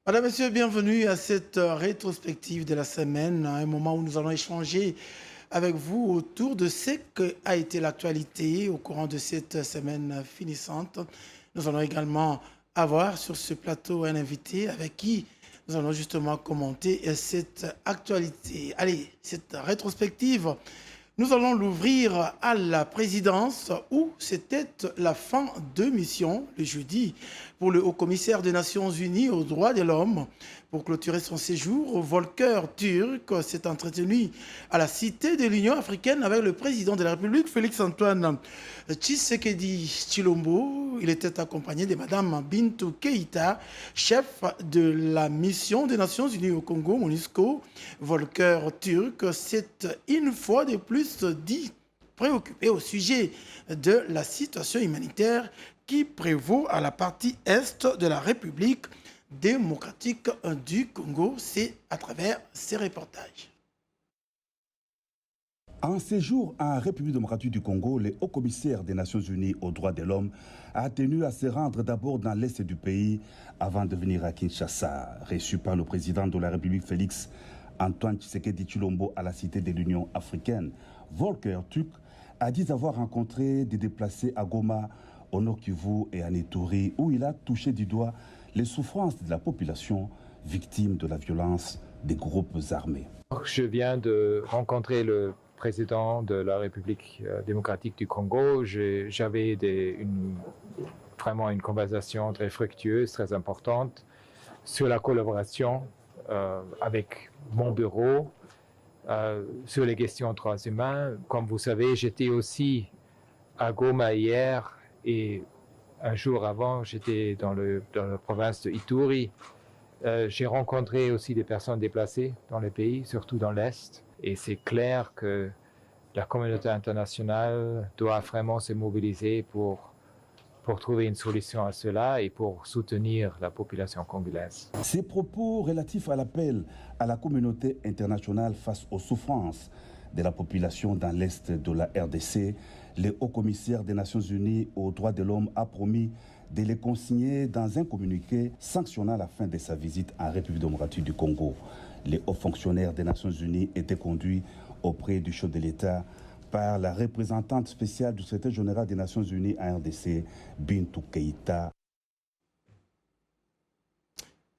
Madame, Monsieur, bienvenue à cette rétrospective de la semaine, un moment où nous allons échanger avec vous autour de ce qu'a été l'actualité au courant de cette semaine finissante. Nous allons également avoir sur ce plateau un invité avec qui nous allons justement commenter cette actualité. Allez, cette rétrospective, nous allons l'ouvrir à la présidence où c'était la fin de mission le jeudi pour le haut-commissaire des Nations Unies aux droits de l'homme. Pour clôturer son séjour, Volker Turk s'est entretenu à la Cité de l'Union africaine avec le président de la République, Félix-Antoine Tshisekedi Tshilombo. Il était accompagné de Madame Bintou Keïta, chef de la mission des Nations Unies au Congo, MONUSCO. Volker Turk s'est une fois de plus dit préoccupé au sujet de la situation humanitaire qui prévaut à la partie est de la République démocratique du Congo. C'est à travers ces reportages. En séjour en République démocratique du Congo, le haut-commissaire des Nations Unies aux droits de l'homme a tenu à se rendre d'abord dans l'est du pays avant de venir à Kinshasa, reçu par le président de la République Félix Antoine Tshisekedi Tshilombo à la Cité de l'Union africaine. Volker Turk a dit avoir rencontré des déplacés à Goma, au Nord Kivu et à Ituri, où il a touché du doigt les souffrances de la population victime de la violence des groupes armés. Je viens de rencontrer le président de la République démocratique du Congo. J'avais vraiment une conversation très fructueuse, très importante sur la collaboration avec mon bureau, sur les questions droits humains. Comme vous savez, j'étais aussi à Goma hier et un jour avant, j'étais dans la province de Ituri. J'ai rencontré aussi des personnes déplacées dans le pays, surtout dans l'Est. Et c'est clair que la communauté internationale doit vraiment se mobiliser pour trouver une solution à cela et pour soutenir la population congolaise. Ces propos relatifs à l'appel à la communauté internationale face aux souffrances de la population dans l'Est de la RDC, le haut-commissaire des Nations Unies aux droits de l'homme a promis de les consigner dans un communiqué sanctionnant la fin de sa visite en République démocratique du Congo. Les hauts fonctionnaires des Nations Unies étaient conduits auprès du chef de l'État par la représentante spéciale du secrétaire général des Nations Unies à RDC, Bintou Keïta.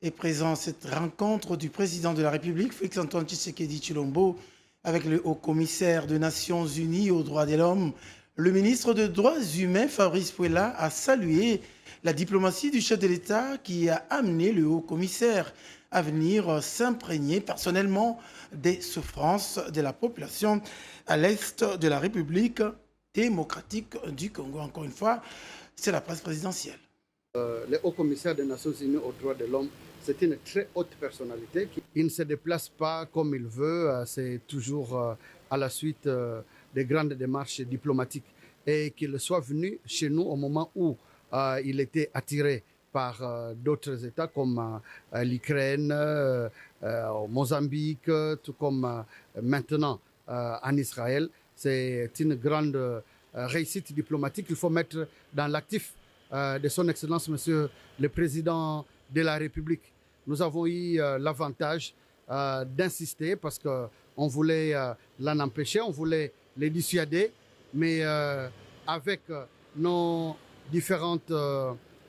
Est présent cette rencontre du président de la République, Félix-Antoine Tshisekedi Tshilombo, avec le haut-commissaire des Nations Unies aux droits de l'homme. Le ministre des Droits humains, Fabrice Pouella, a salué la diplomatie du chef de l'État qui a amené le haut-commissaire à venir s'imprégner personnellement des souffrances de la population à l'est de la République démocratique du Congo. Encore une fois, c'est la presse présidentielle. Le haut-commissaire des Nations Unies aux droits de l'homme, c'est une très haute personnalité. Il ne se déplace pas comme il veut, c'est toujours à la suite des grandes démarches diplomatiques. Et qu'il soit venu chez nous au moment où il était attiré par d'autres États comme l'Ukraine, Mozambique, tout comme maintenant en Israël. C'est une grande réussite diplomatique qu'il faut mettre dans l'actif de son Excellence, Monsieur le Président de la République. Nous avons eu l'avantage d'insister parce qu'on voulait l'en empêcher, on voulait les dissuader, mais avec nos différentes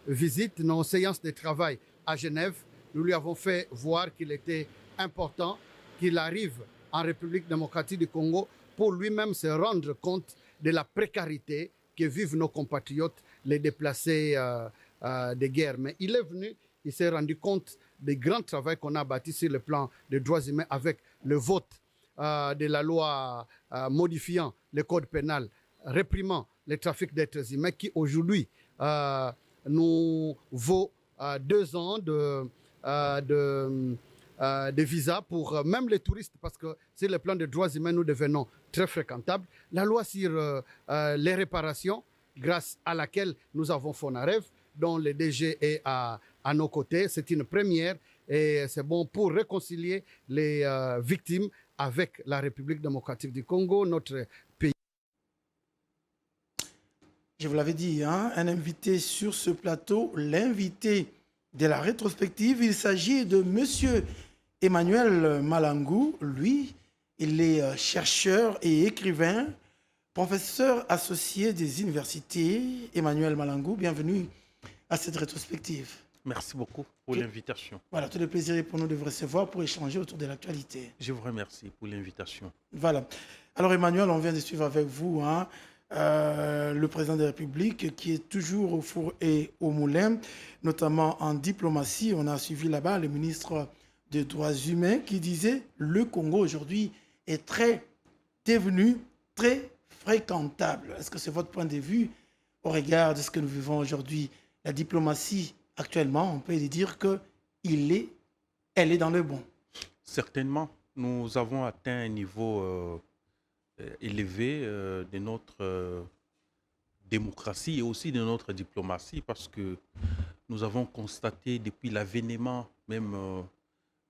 visites, nos séances de travail à Genève, nous lui avons fait voir qu'il était important qu'il arrive en République démocratique du Congo pour lui-même se rendre compte de la précarité que vivent nos compatriotes, les déplacés de guerre. Mais il est venu, il s'est rendu compte du grand travail qu'on a bâti sur le plan des droits humains avec le vote de la loi modifiant le code pénal, réprimant le trafic d'êtres humains qui aujourd'hui nous vaut 2 ans de visa pour même les touristes, parce que sur le plan des droits humains, nous devenons très fréquentables. La loi sur les réparations, grâce à laquelle nous avons Fonarev, dont le DG est à nos côtés, c'est une première et c'est bon pour réconcilier les victimes avec la République démocratique du Congo, notre pays. Je vous l'avais dit, hein, un invité sur ce plateau, l'invité de la rétrospective. Il s'agit de M. Emmanuel Malangou. Lui, il est chercheur et écrivain, professeur associé des universités. Emmanuel Malangou, bienvenue à cette rétrospective. Merci beaucoup pour l'invitation. Voilà, tout le plaisir est pour nous de vous recevoir pour échanger autour de l'actualité. Je vous remercie pour l'invitation. Voilà. Alors Emmanuel, on vient de suivre avec vous le président de la République qui est toujours au four et au moulin, notamment en diplomatie. On a suivi là-bas le ministre des Droits humains qui disait le Congo aujourd'hui est devenu très fréquentable. Est-ce que c'est votre point de vue au regard de ce que nous vivons aujourd'hui? La diplomatie, actuellement, on peut dire qu'elle est dans le bon. Certainement, nous avons atteint un niveau élevé de notre démocratie et aussi de notre diplomatie parce que nous avons constaté depuis l'avènement même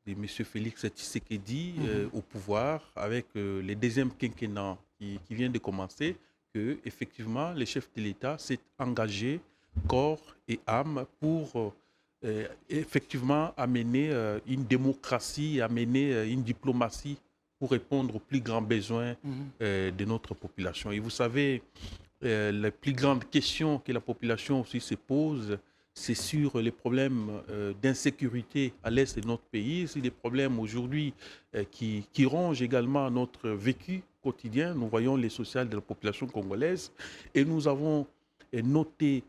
de M. Félix Tshisekedi au pouvoir avec le deuxième quinquennat qui vient de commencer que effectivement le chef de l'État s'est engagé corps et âme pour effectivement amener une démocratie, amener une diplomatie pour répondre aux plus grands besoins de notre population. Et vous savez, la plus grande question que la population aussi se pose, c'est sur les problèmes d'insécurité à l'est de notre pays. C'est des problèmes aujourd'hui qui rongent également notre vécu quotidien. Nous voyons les sociales de la population congolaise et nous avons noté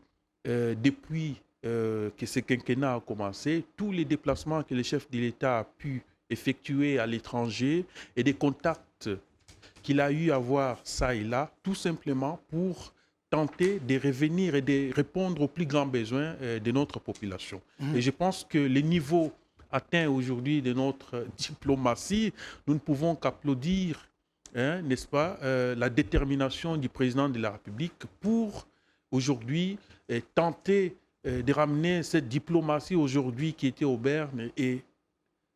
depuis que ce quinquennat a commencé, tous les déplacements que le chef de l'État a pu effectuer à l'étranger et des contacts qu'il a eu à voir ça et là, tout simplement pour tenter de revenir et de répondre aux plus grands besoins de notre population. Et je pense que le niveau atteint aujourd'hui de notre diplomatie, nous ne pouvons qu'applaudir, n'est-ce pas, la détermination du président de la République pour aujourd'hui tenter de ramener cette diplomatie aujourd'hui qui était au Berne et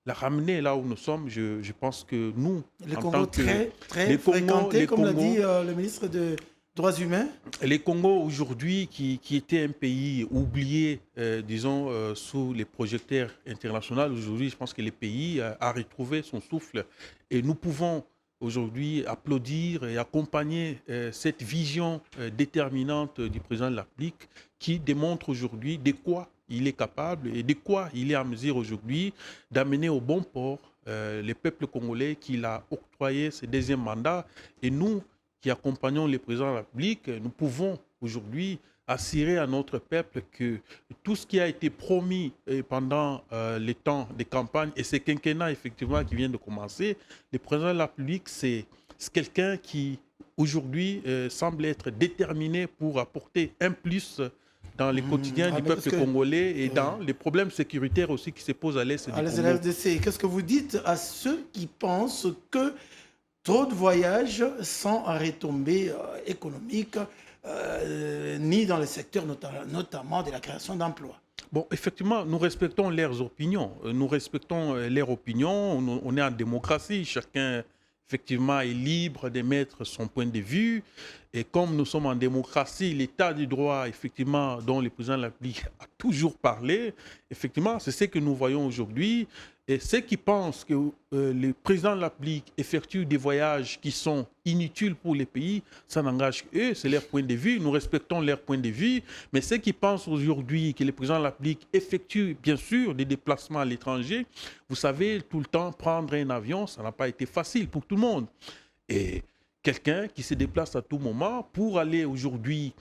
la ramener là où nous sommes. Je pense que nous, les en Congo tant que très fréquentés, comme l'a dit le ministre des Droits humains. Les Congo aujourd'hui, qui était un pays oublié, disons, sous les projecteurs internationaux, aujourd'hui, je pense que le pays a retrouvé son souffle et nous pouvons aujourd'hui applaudir et accompagner cette vision déterminante du président de la République qui démontre aujourd'hui de quoi il est capable et de quoi il est en mesure aujourd'hui d'amener au bon port les peuples congolais qu'il a octroyé ce deuxième mandat. Et nous qui accompagnons le président de la République, nous pouvons aujourd'hui assurer à notre peuple que tout ce qui a été promis pendant les temps de campagne et ce quinquennat effectivement qui vient de commencer, le président de la République, c'est quelqu'un qui aujourd'hui semble être déterminé pour apporter un plus dans les quotidiens du peuple congolais et dans les problèmes sécuritaires aussi qui se posent à l'est du Congo. À l'RDC, qu'est-ce que vous dites à ceux qui pensent que trop de voyages sans retombées économiques ni dans le secteur notamment de la création d'emplois? Bon, effectivement, nous respectons leurs opinions. Nous respectons leurs opinions. On est en démocratie. Chacun, effectivement, est libre d'émettre son point de vue. Et comme nous sommes en démocratie, l'état du droit, effectivement, dont le président de la République a toujours parlé, effectivement, c'est ce que nous voyons aujourd'hui. Et ceux qui pensent que le président de la République effectue des voyages qui sont inutiles pour les pays, ça n'engage qu'eux, c'est leur point de vue, nous respectons leur point de vue. Mais ceux qui pensent aujourd'hui que le président de la République effectue bien sûr des déplacements à l'étranger, vous savez, tout le temps, prendre un avion, ça n'a pas été facile pour tout le monde. Et quelqu'un qui se déplace à tout moment pour aller aujourd'hui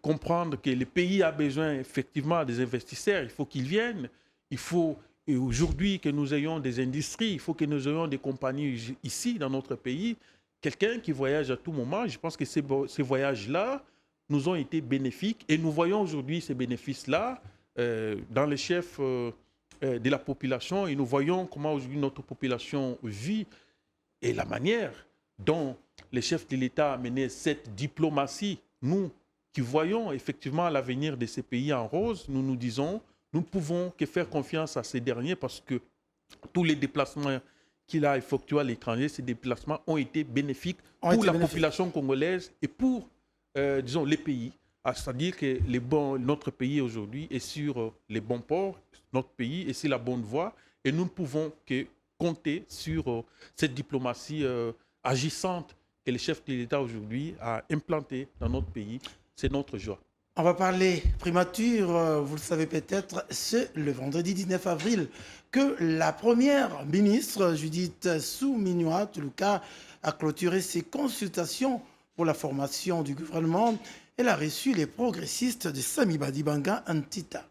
comprendre que le pays a besoin effectivement des investisseurs, il faut qu'ils viennent, il faut... Et aujourd'hui, que nous ayons des industries, il faut que nous ayons des compagnies ici, dans notre pays. Quelqu'un qui voyage à tout moment, je pense que ces voyages-là nous ont été bénéfiques. Et nous voyons aujourd'hui ces bénéfices-là dans les chefs de la population. Et nous voyons comment aujourd'hui notre population vit et la manière dont les chefs de l'État a mené cette diplomatie. Nous qui voyons effectivement l'avenir de ces pays en rose, nous nous disons... Nous ne pouvons que faire confiance à ces derniers parce que tous les déplacements qu'il a effectués à l'étranger, ces déplacements ont été bénéfiques pour la population congolaise et pour, disons, les pays. C'est-à-dire que notre pays aujourd'hui est sur les bons ports, notre pays est sur la bonne voie, et nous ne pouvons que compter sur cette diplomatie agissante que le chef de l'État aujourd'hui a implantée dans notre pays. C'est notre joie. On va parler primature, vous le savez peut-être, c'est le vendredi 19 avril que la première ministre Judith Suminwa Tuluka a clôturé ses consultations pour la formation du gouvernement. Elle a reçu les progressistes de Sami Badibanga Antita.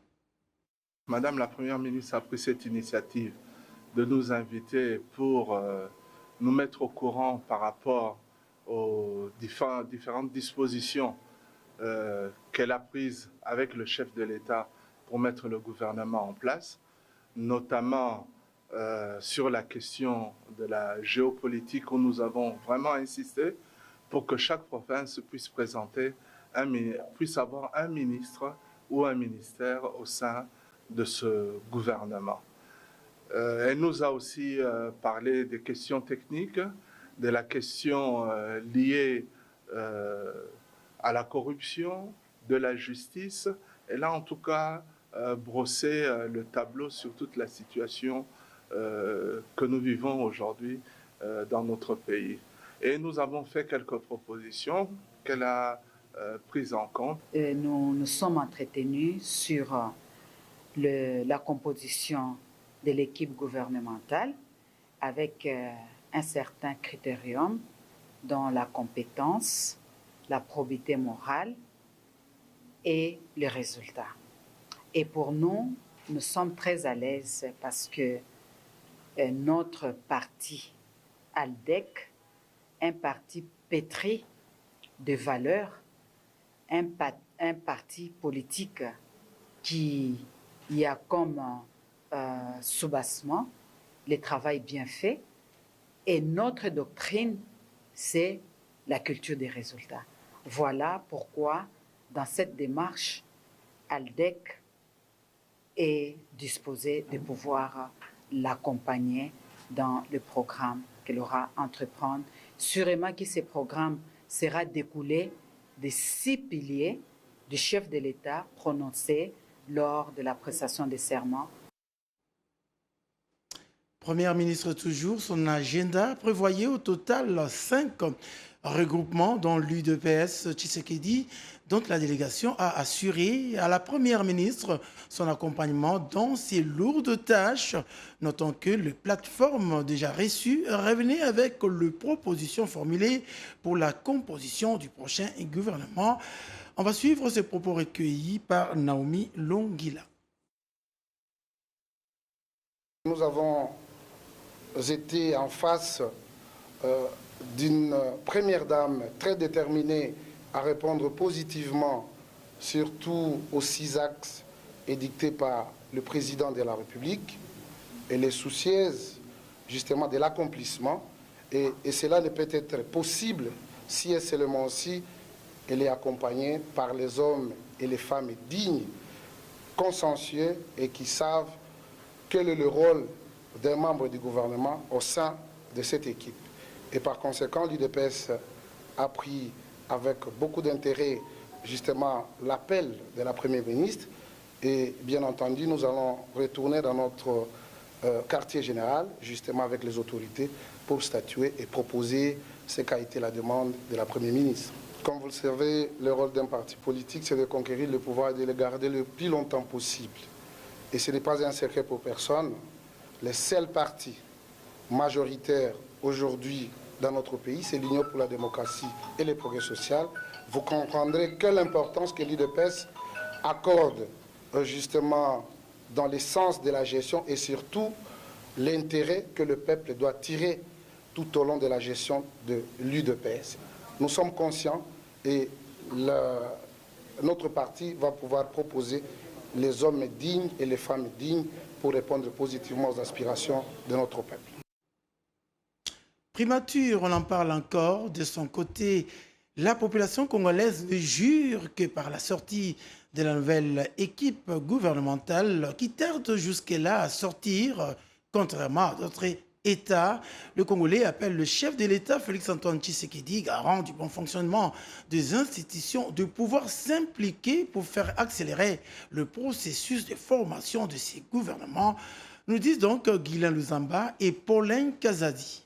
Madame la Première ministre a pris cette initiative de nous inviter pour nous mettre au courant par rapport aux différentes dispositions qu'elle a prises avec le chef de l'État pour mettre le gouvernement en place, notamment sur la question de la géopolitique où nous avons vraiment insisté pour que chaque province puisse puisse avoir un ministre ou un ministère au sein de ce gouvernement. Elle nous a aussi parlé des questions techniques, de la question liée à la corruption, de la justice. Elle a en tout cas brossé le tableau sur toute la situation que nous vivons aujourd'hui dans notre pays. Et nous avons fait quelques propositions qu'elle a prises en compte. Nous nous sommes entretenus sur la composition de l'équipe gouvernementale avec un certain critérium dont la compétence, la probité morale et les résultats. Et pour nous, nous sommes très à l'aise parce que notre parti, ALDEC, un parti pétri de valeurs, un parti politique qui y a comme soubassement le travail bien fait. Et notre doctrine, c'est la culture des résultats. Voilà pourquoi, dans cette démarche, ALDEC est disposé de pouvoir l'accompagner dans le programme qu'elle aura à entreprendre. Sûrement que ce programme sera découlé des 6 piliers du chef de l'État prononcés lors de la prestation des serments. Première ministre toujours, son agenda prévoyait au total 5 regroupements dont l'UDPS Tshisekedi, dont la délégation a assuré à la Première ministre son accompagnement dans ses lourdes tâches. Notons que les plateformes déjà reçues revenaient avec les propositions formulées pour la composition du prochain gouvernement. On va suivre ces propos recueillis par Naomi Longila. Nous avons été en face d'une première dame très déterminée à répondre positivement, surtout aux 6 axes édictés par le président de la République. Elle est soucieuse justement de l'accomplissement et cela ne peut être possible si et seulement si elle est accompagnée par les hommes et les femmes dignes, consciencieux et qui savent quel est le rôle d'un membre du gouvernement au sein de cette équipe. Et par conséquent, l'UDPS a pris avec beaucoup d'intérêt justement l'appel de la Première ministre et bien entendu, nous allons retourner dans notre quartier général, justement avec les autorités, pour statuer et proposer ce qu'a été la demande de la Première ministre. Comme vous le savez, le rôle d'un parti politique, c'est de conquérir le pouvoir et de le garder le plus longtemps possible. Et ce n'est pas un secret pour personne. Les seuls partis majoritaires aujourd'hui dans notre pays, c'est l'Union pour la démocratie et le progrès social. Vous comprendrez quelle importance que l'UDPS accorde justement dans le sens de la gestion et surtout l'intérêt que le peuple doit tirer tout au long de la gestion de l'UDPS. Nous sommes conscients et notre parti va pouvoir proposer les hommes dignes et les femmes dignes pour répondre positivement aux aspirations de notre peuple. Primature, on en parle encore. De son côté, la population congolaise jure que par la sortie de la nouvelle équipe gouvernementale qui tarde jusque-là à sortir, contrairement à d'autres État. Le Congolais appelle le chef de l'État, Félix-Antoine Tshisekedi, garant du bon fonctionnement des institutions, de pouvoir s'impliquer pour faire accélérer le processus de formation de ces gouvernements, nous disent donc Guylain Luzamba et Pauline Kazadi.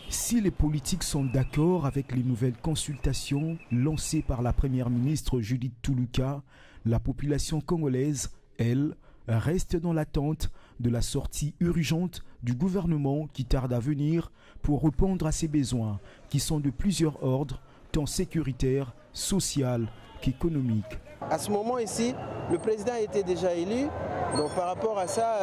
Si les politiques sont d'accord avec les nouvelles consultations lancées par la première ministre Judith Tuluka, la population congolaise, elle, reste dans l'attente de la sortie urgente du gouvernement qui tarde à venir pour répondre à ses besoins, qui sont de plusieurs ordres, tant sécuritaires, social qu'économiques. À ce moment ici, le président a été déjà élu. Donc par rapport à ça,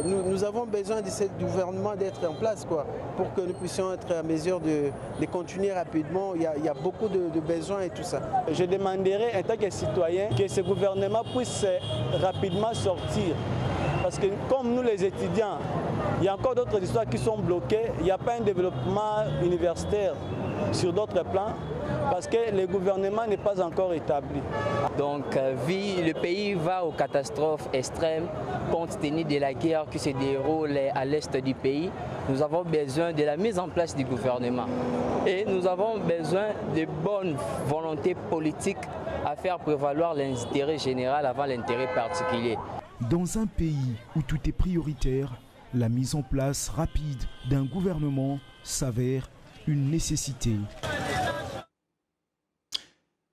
nous avons besoin de ce gouvernement d'être en place pour que nous puissions être en mesure de continuer rapidement. Il y a beaucoup de besoins et tout ça. Je demanderai en tant que citoyen que ce gouvernement puisse rapidement sortir. Parce que comme nous les étudiants, il y a encore d'autres histoires qui sont bloquées. Il n'y a pas un développement universitaire sur d'autres plans parce que le gouvernement n'est pas encore établi. Donc, le pays va aux catastrophes extrêmes compte tenu de la guerre qui se déroule à l'est du pays. Nous avons besoin de la mise en place du gouvernement et nous avons besoin de bonne volonté politique à faire prévaloir l'intérêt général avant l'intérêt particulier. Dans un pays où tout est prioritaire, la mise en place rapide d'un gouvernement s'avère une nécessité.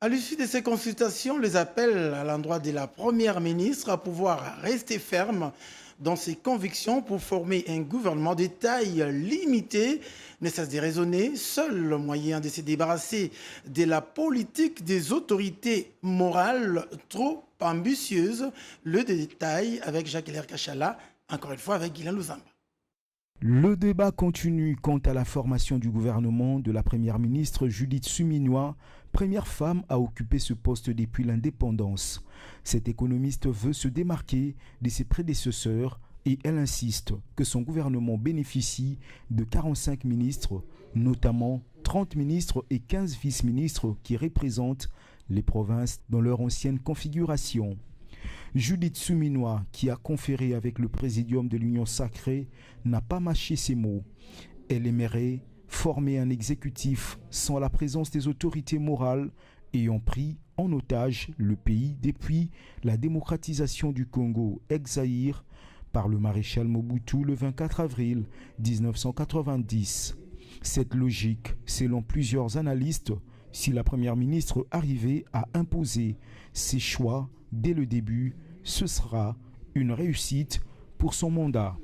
À l'issue de ces consultations, les appels à l'endroit de la première ministre à pouvoir rester ferme dans ses convictions pour former un gouvernement de taille limitée ne cesse de raisonner. Seul le moyen de se débarrasser de la politique des autorités morales trop ambitieuses. Le détail avec Jacques-Hilaire Kachala, encore une fois avec Guylain Luzamba. Le débat continue quant à la formation du gouvernement de la première ministre Judith Suminwa, première femme à occuper ce poste depuis l'indépendance. Cette économiste veut se démarquer de ses prédécesseurs et elle insiste que son gouvernement bénéficie de 45 ministres, notamment 30 ministres et 15 vice-ministres qui représentent les provinces dans leur ancienne configuration. Judith Suminwa, qui a conféré avec le présidium de l'Union sacrée, n'a pas mâché ses mots. Elle aimerait former un exécutif sans la présence des autorités morales ayant pris en otage le pays depuis la démocratisation du Congo ex-Zaïre par le maréchal Mobutu le 24 avril 1990. Cette logique, selon plusieurs analystes, si la première ministre arrivait à imposer ses choix dès le début, ce sera une réussite pour son mandat.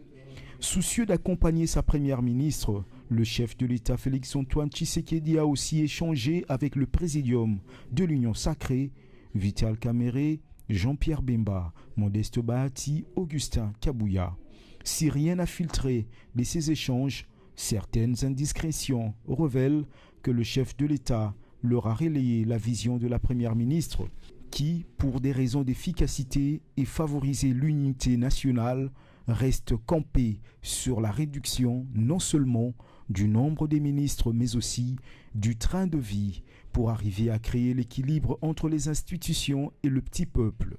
Soucieux d'accompagner sa première ministre, le chef de l'État Félix-Antoine Tshisekedi a aussi échangé avec le présidium de l'Union sacrée, Vital Kamerhe, Jean-Pierre Bemba, Modeste Bahati, Augustin Kabouya. Si rien n'a filtré de ces échanges, certaines indiscrétions révèlent que le chef de l'État leur a relayé la vision de la première ministre qui, pour des raisons d'efficacité et favoriser l'unité nationale, reste campé sur la réduction non seulement du nombre des ministres mais aussi du train de vie pour arriver à créer l'équilibre entre les institutions et le petit peuple.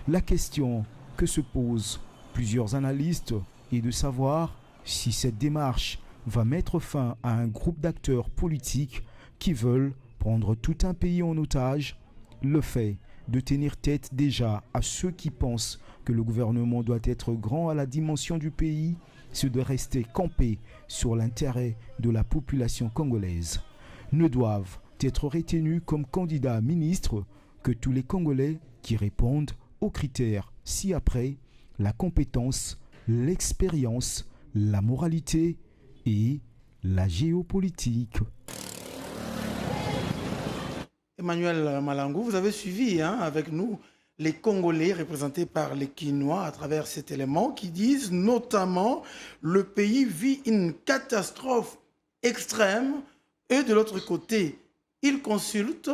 La question que se posent plusieurs analystes est de savoir si cette démarche va mettre fin à un groupe d'acteurs politiques qui veulent prendre tout un pays en otage. Le fait de tenir tête déjà à ceux qui pensent que le gouvernement doit être grand à la dimension du pays, c'est de rester campé sur l'intérêt de la population congolaise. Ne doivent être retenus comme candidats à ministre que tous les Congolais qui répondent aux critères ci-après, la compétence, l'expérience, la moralité et la géopolitique. Emmanuel Malangou, vous avez suivi avec nous les Congolais représentés par les Quinois à travers cet élément qui disent notamment le pays vit une catastrophe extrême et de l'autre côté, ils consultent,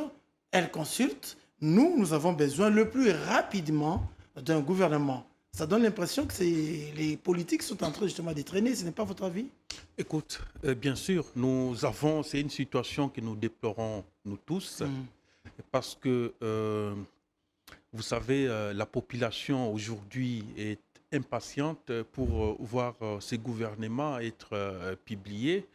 elles consultent. Nous avons besoin le plus rapidement d'un gouvernement. Ça donne l'impression que les politiques sont en train justement de traîner. Ce n'est pas votre avis? Écoute, bien sûr, c'est une situation que nous déplorons nous tous, parce que, vous savez, la population aujourd'hui est impatiente pour voir ces gouvernements être publiés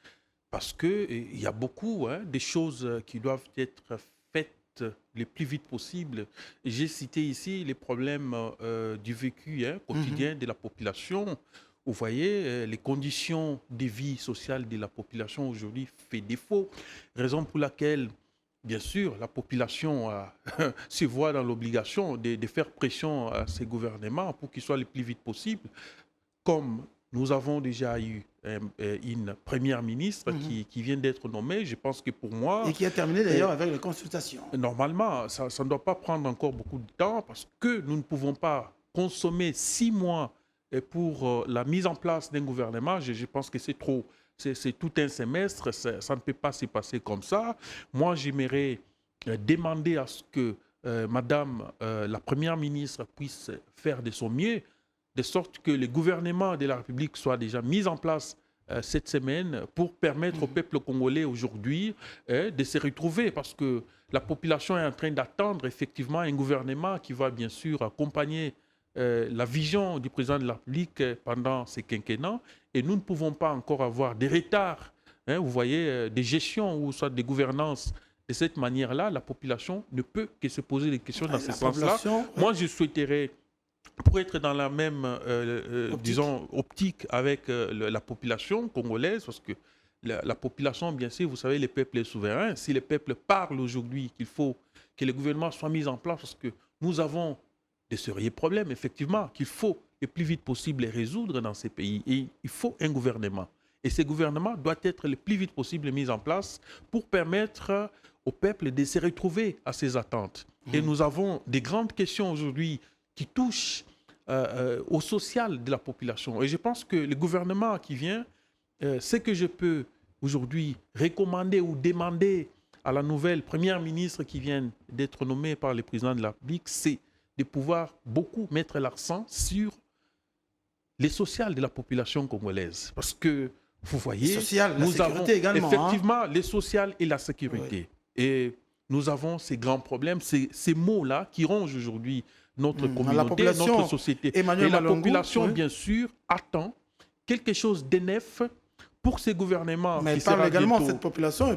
parce qu'il y a beaucoup des choses qui doivent être faites le plus vite possible. J'ai cité ici les problèmes du vécu quotidien de la population. Vous voyez, les conditions de vie sociale de la population aujourd'hui fait défaut, raison pour laquelle, bien sûr, la population se voit dans l'obligation de faire pression à ces gouvernements pour qu'ils soient le plus vite possible. Comme nous avons déjà eu une première ministre qui vient d'être nommée, je pense que pour moi... Et qui a terminé d'ailleurs avec les consultations. Normalement, ça ne doit pas prendre encore beaucoup de temps parce que nous ne pouvons pas consommer 6 mois pour la mise en place d'un gouvernement. Je pense que c'est trop. C'est tout un semestre, ça ne peut pas se passer comme ça. Moi, j'aimerais demander à ce que Madame la Première ministre puisse faire de son mieux, de sorte que le gouvernement de la République soit déjà mis en place cette semaine pour permettre au peuple congolais aujourd'hui de se retrouver, parce que la population est en train d'attendre effectivement un gouvernement qui va bien sûr accompagner la vision du président de la République pendant ces quinquennats, et nous ne pouvons pas encore avoir des retards, vous voyez, des gestions ou soit des gouvernances de cette manière-là. La population ne peut que se poser des questions dans ce sens-là. Moi, je souhaiterais, pour être dans la même optique avec la population congolaise, parce que la population, bien sûr, vous savez, le peuple est souverain. Si le peuple parle aujourd'hui qu'il faut que le gouvernement soit mis en place, parce que nous avons de sérieux problèmes, effectivement, qu'il faut le plus vite possible les résoudre dans ces pays. Et il faut un gouvernement. Et ce gouvernement doit être le plus vite possible mis en place pour permettre au peuple de se retrouver à ses attentes. Et nous avons des grandes questions aujourd'hui qui touchent au social de la population. Et je pense que le gouvernement qui vient, ce que je peux aujourd'hui recommander ou demander à la nouvelle première ministre qui vient d'être nommée par le président de la République, c'est de pouvoir beaucoup mettre l'accent sur les sociales de la population congolaise. Parce que, vous voyez, nous avons effectivement les sociales et la sécurité. Oui. Et nous avons ces grands problèmes, ces mots-là qui rongent aujourd'hui notre communauté, notre société. Et la population, bien sûr, attend quelque chose de neuf pour ces gouvernements. Mais elle parle également, cette population,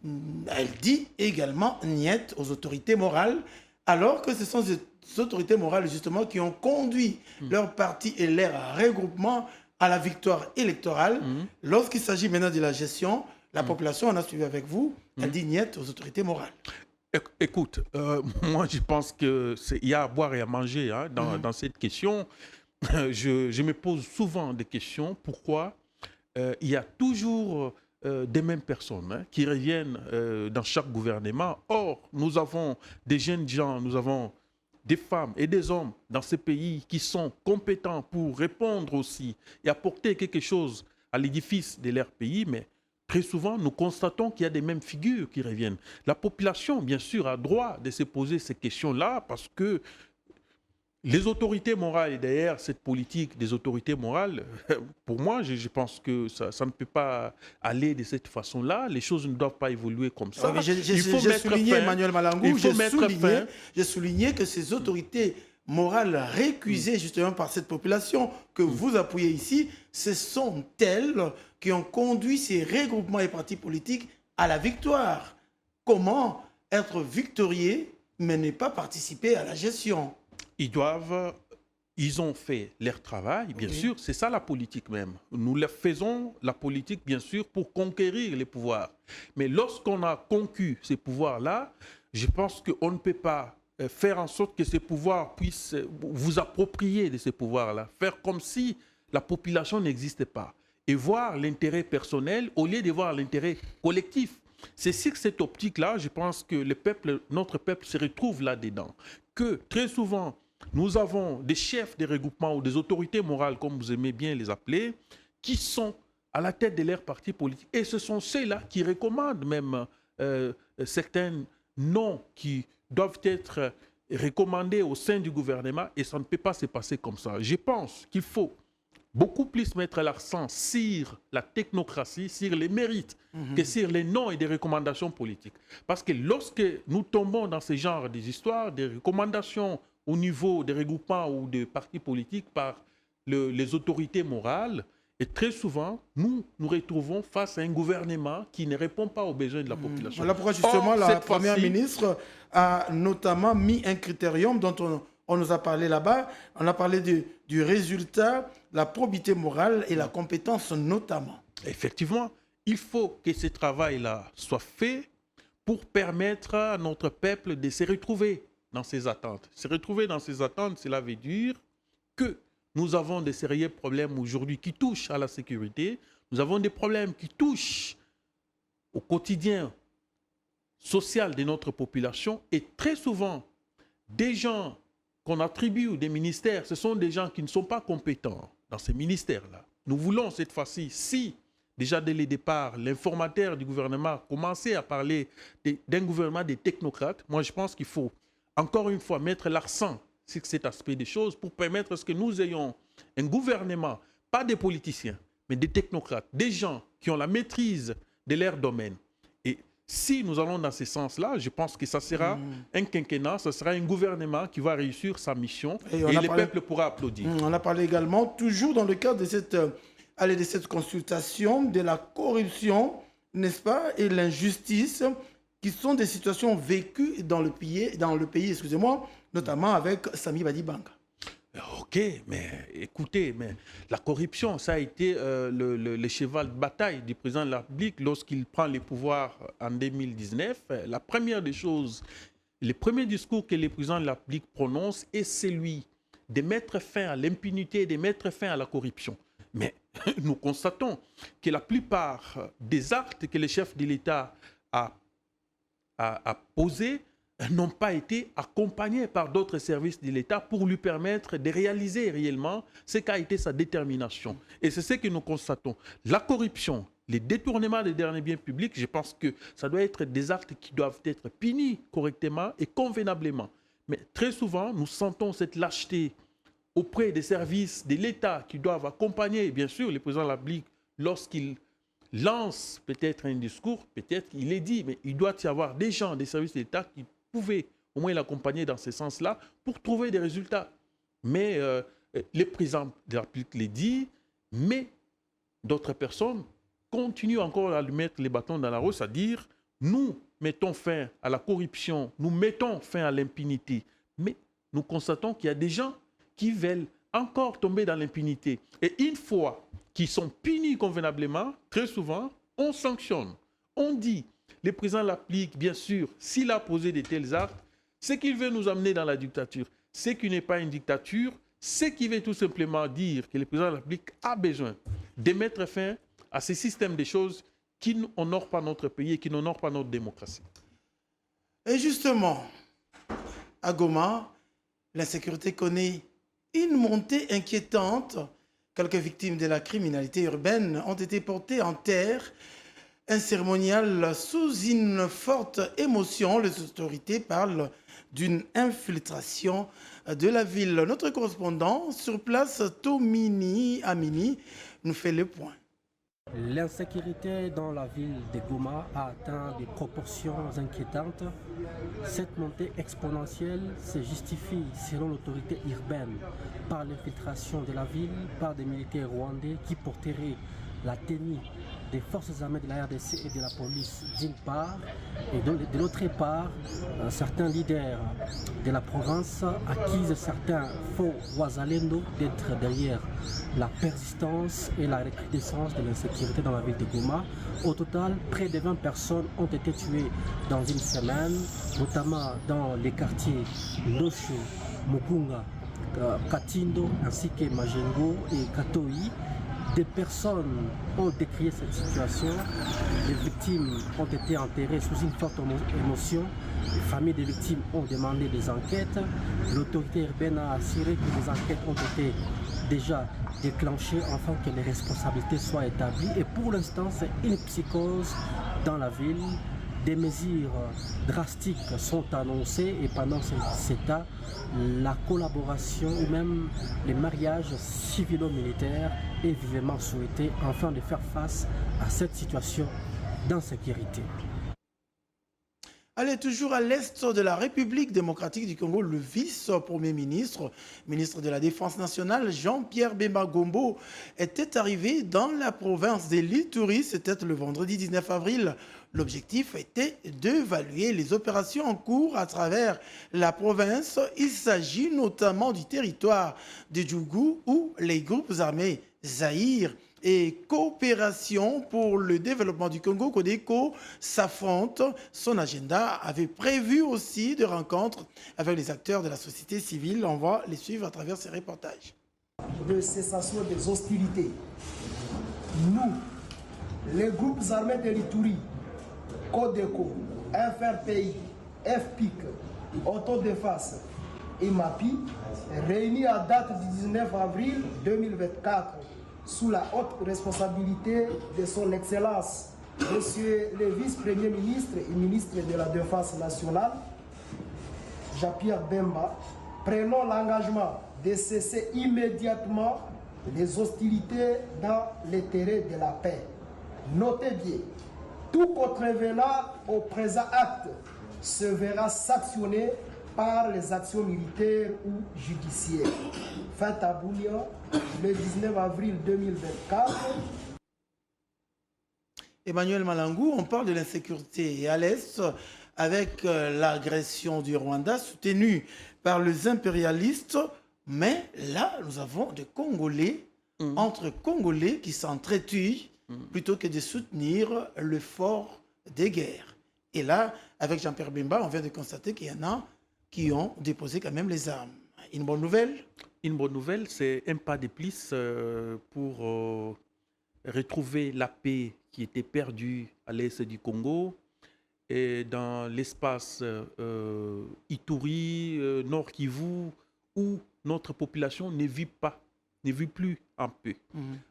elle dit également niet aux autorités morales, alors que ce sont ces autorités morales, justement, qui ont conduit leur parti et leur regroupement à la victoire électorale. Lorsqu'il s'agit maintenant de la gestion, la population, on a suivi avec vous, elle dit niet aux autorités morales. Écoute, moi, je pense qu'il y a à boire et à manger dans cette question. Je me pose souvent des questions. Pourquoi il y a toujours des mêmes personnes qui reviennent dans chaque gouvernement. Or, nous avons des jeunes gens, nous avons des femmes et des hommes dans ces pays qui sont compétents pour répondre aussi et apporter quelque chose à l'édifice de leur pays, mais très souvent, nous constatons qu'il y a des mêmes figures qui reviennent. La population, bien sûr, a droit de se poser ces questions-là parce que les autorités morales, et derrière cette politique des autorités morales, pour moi, je pense que ça ne peut pas aller de cette façon-là. Les choses ne doivent pas évoluer comme ça. Oui, j'ai souligné, Emmanuel Malangou, j'ai souligné que ces autorités morales récusées justement par cette population que vous appuyez ici, ce sont elles qui ont conduit ces regroupements et partis politiques à la victoire. Comment être victorieux mais ne pas participer à la gestion? Ils ont fait leur travail, bien sûr, c'est ça la politique même. Nous faisons la politique, bien sûr, pour conquérir les pouvoirs. Mais lorsqu'on a conquis ces pouvoirs-là, je pense qu'on ne peut pas faire en sorte que ces pouvoirs puissent vous approprier de ces pouvoirs-là, faire comme si la population n'existait pas et voir l'intérêt personnel au lieu de voir l'intérêt collectif. C'est sur cette optique-là, je pense que notre peuple se retrouve là-dedans. Que très souvent, nous avons des chefs de regroupement ou des autorités morales, comme vous aimez bien les appeler, qui sont à la tête de leurs partis politiques. Et ce sont ceux-là qui recommandent même certains noms qui doivent être recommandés au sein du gouvernement, et ça ne peut pas se passer comme ça. Je pense qu'il faut beaucoup plus mettre l'accent sur la technocratie, sur les mérites, que sur les noms et des recommandations politiques. Parce que lorsque nous tombons dans ce genre d'histoires, des recommandations au niveau des regroupements ou des partis politiques par les autorités morales. Et très souvent, nous retrouvons face à un gouvernement qui ne répond pas aux besoins de la population. Voilà pourquoi justement la Première ministre a notamment mis un critérium dont on nous a parlé là-bas. On a parlé du résultat, la probité morale et la compétence notamment. Effectivement, il faut que ce travail-là soit fait pour permettre à notre peuple de se retrouver dans ses attentes. Se retrouver dans ses attentes, cela veut dire que nous avons des sérieux problèmes aujourd'hui qui touchent à la sécurité. Nous avons des problèmes qui touchent au quotidien social de notre population. Et très souvent, des gens qu'on attribue des ministères, ce sont des gens qui ne sont pas compétents dans ces ministères-là. Nous voulons cette fois-ci, si déjà dès le départ, l'informateur du gouvernement commençait à parler d'un gouvernement des technocrates, moi je pense qu'il faut encore une fois mettre l'accent sur cet aspect des choses pour permettre à ce que nous ayons un gouvernement, pas des politiciens, mais des technocrates, des gens qui ont la maîtrise de leur domaine. Et si nous allons dans ce sens-là, je pense que ça sera un quinquennat, ce sera un gouvernement qui va réussir sa mission et le peuple pourra applaudir. On a parlé également, toujours dans le cadre de cette consultation, de la corruption, n'est-ce pas, et l'injustice, qui sont des situations vécues dans le pays, excusez-moi, notamment avec Sami Badibanga. Ok, mais écoutez, mais la corruption, ça a été le cheval de bataille du président de la République lorsqu'il prend les pouvoirs en 2019. La première des choses, le premier discours que le président de la République prononce est celui de mettre fin à l'impunité, de mettre fin à la corruption. Mais nous constatons que la plupart des actes que le chef de l'État a posés n'ont pas été accompagnés par d'autres services de l'État pour lui permettre de réaliser réellement ce qu'a été sa détermination. Et c'est ce que nous constatons. La corruption, les détournements des derniers biens publics, je pense que ça doit être des actes qui doivent être punis correctement et convenablement. Mais très souvent, nous sentons cette lâcheté auprès des services de l'État qui doivent accompagner, bien sûr, le président de la République lorsqu'il lance peut-être un discours, peut-être qu'il est dit, mais il doit y avoir des gens, des services de l'État qui pouvaient au moins l'accompagner dans ce sens-là pour trouver des résultats. Mais le président de la République l'a dit, mais d'autres personnes continuent encore à lui mettre les bâtons dans la roue, c'est-à-dire nous mettons fin à la corruption, nous mettons fin à l'impunité, mais nous constatons qu'il y a des gens qui veulent encore tomber dans l'impunité. Et une fois qu'ils sont punis convenablement, très souvent, on sanctionne. On dit, le président l'applique, bien sûr, s'il a posé de tels actes, c'est qu'il veut nous amener dans la dictature. Ce qui n'est pas une dictature, c'est qu'il veut tout simplement dire que le président l'applique a besoin de mettre fin à ces systèmes de choses qui n'honorent pas notre pays et qui n'honorent pas notre démocratie. Et justement, à Goma, l'insécurité connaît une montée inquiétante. Quelques victimes de la criminalité urbaine ont été portées en terre. Un cérémonial sous une forte émotion. Les autorités parlent d'une infiltration de la ville. Notre correspondant sur place, Tomini Amini, nous fait le point. L'insécurité dans la ville de Goma a atteint des proportions inquiétantes. Cette montée exponentielle se justifie, selon l'autorité urbaine, par l'infiltration de la ville par des militaires rwandais qui porteraient la tenue des forces armées de la RDC et de la police d'une part, et de l'autre part, certains leaders de la province accusent certains faux Wazalendo d'être derrière la persistance et la recrudescence de l'insécurité dans la ville de Goma. Au total, près de 20 personnes ont été tuées dans une semaine, notamment dans les quartiers Ndosho, Mugunga, Katindo, ainsi que Majengo et Katoi. Des personnes ont décrié cette situation. Les victimes ont été enterrées sous une forte émotion. Les familles des victimes ont demandé des enquêtes. L'autorité urbaine a assuré que les enquêtes ont été déjà déclenchées afin que les responsabilités soient établies. Et pour l'instant, c'est une psychose dans la ville. Des mesures drastiques sont annoncées et pendant cet état, la collaboration ou même les mariages civilo-militaires est vivement souhaité afin de faire face à cette situation d'insécurité. Allez, toujours à l'est de la République démocratique du Congo, le vice-premier ministre, ministre de la Défense nationale, Jean-Pierre Bemba Gombo, était arrivé dans la province de l'Ituri. C'était le vendredi 19 avril. L'objectif était d'évaluer les opérations en cours à travers la province. Il s'agit notamment du territoire de Djougou où les groupes armés Zaïre et Coopération pour le développement du Congo, Codeco, s'affrontent. Son agenda avait prévu aussi des rencontres avec les acteurs de la société civile. On va les suivre à travers ces reportages. De cessation des hostilités. Nous, les groupes armés de l'Ituri, Codeco, FRPI, FPIC, Autodéfense et MAPI, réunis à date du 19 avril 2024, sous la haute responsabilité de son Excellence, Monsieur le vice-premier ministre et ministre de la Défense nationale, Jean-Pierre Bemba, prenons l'engagement de cesser immédiatement les hostilités dans les terrains de la paix. Notez bien, tout contrevenant au présent acte se verra sanctionné par les actions militaires ou judiciaires. Fin à Bouillon, le 19 avril 2024. Emmanuel Malangou, on parle de l'insécurité et à l'Est, avec l'agression du Rwanda soutenue par les impérialistes. Mais là, nous avons des Congolais, entre Congolais qui s'entretuent plutôt que de soutenir l'effort des guerres. Et là, avec Jean-Pierre Bemba, on vient de constater qu'il y en a qui ont déposé quand même les armes. Une bonne nouvelle? Une bonne nouvelle, c'est un pas de plus pour retrouver la paix qui était perdue à l'est du Congo et dans l'espace Ituri, Nord Kivu, où notre population ne vit plus en paix.